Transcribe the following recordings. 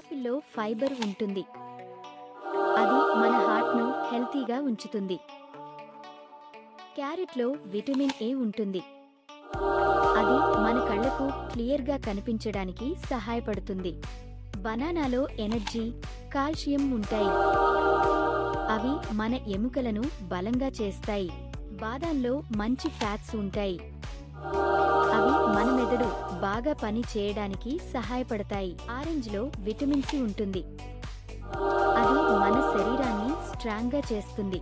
యాపిల్లో fibre ఉంటుంది. అది మన హార్ట్ను హెల్తీగా ఉంచుతుంది. క్యారెట్లో విటమిన్ ఏ ఉంటుంది. అది మన కళ్ళకు క్లియర్గా కనిపించడానికి సహాయపడుతుంది. బనానాలో ఎనర్జీ, కాల్షియం ఉంటాయి. అవి మన ఎముకలను బలంగా చేస్తాయి. బాదాంలో మంచి ఫ్యాట్స్ ఉంటాయి. అవి మన మెదడు బాగా పని చేయడానికి సహాయపడతాయి. ఆరెంజ్లో విటమిన్ సి ఉంటుంది. అది మన శరీరాన్ని స్ట్రాంగ్గా చేస్తుంది.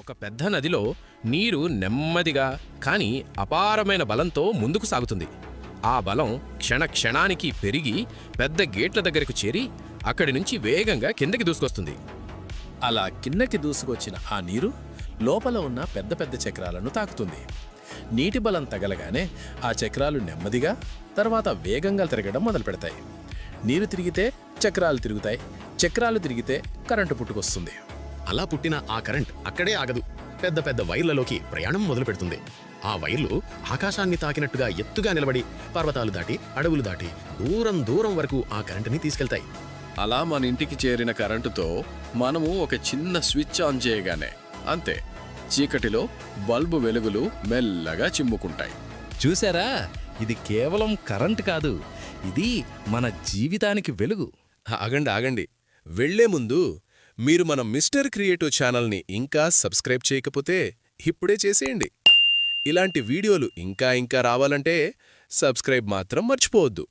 ఒక పెద్ద నదిలో నీరు నెమ్మదిగా కానీ అపారమైన బలంతో ముందుకు సాగుతుంది. ఆ బలం క్షణానికి పెరిగి పెద్ద గేట్ల దగ్గరకు చేరి అక్కడి నుంచి వేగంగా కిందకి దూసుకొస్తుంది. అలా కిందకి దూసుకొచ్చిన ఆ నీరు లోపల ఉన్న పెద్ద పెద్ద చక్రాలను తాకుతుంది. నీటి బలం తగలగానే ఆ చక్రాలు నెమ్మదిగా తర్వాత వేగంగా తిరగడం మొదలుపెడతాయి. నీరు తిరిగితే చక్రాలు తిరుగుతాయి, చక్రాలు తిరిగితే కరెంటు పుట్టుకొస్తుంది. అలా పుట్టిన ఆ కరెంట్ అక్కడే ఆగదు. పెద్ద పెద్ద వైర్లలోకి ప్రయాణం మొదలుపెడుతుంది. ఆ వైర్లు ఆకాశాన్ని తాకినట్టుగా ఎత్తుగా నిలబడి పర్వతాలు దాటి, అడవులు దాటి దూరం వరకు ఆ కరెంటుని తీసుకెళ్తాయి. అలా మన ఇంటికి చేరిన కరెంటుతో మనము ఒక చిన్న స్విచ్ ఆన్ చేయగానే అంతే, చీకటిలో బల్బు వెలుగులు మెల్లగా చిమ్ముకుంటాయి. చూసారా, ఇది కేవలం కరెంట్ కాదు, ఇది మన జీవితానికి వెలుగు. ఆగండి. వెళ్లే ముందు మీరు మన మిస్టర్ క్రియేటివ్ ఛానల్ని ఇంకా సబ్స్క్రైబ్ చేయకపోతే ఇప్పుడే చేసేయండి. ఇలాంటి వీడియోలు ఇంకా రావాలంటే సబ్స్క్రైబ్ మాత్రం మర్చిపోవద్దు.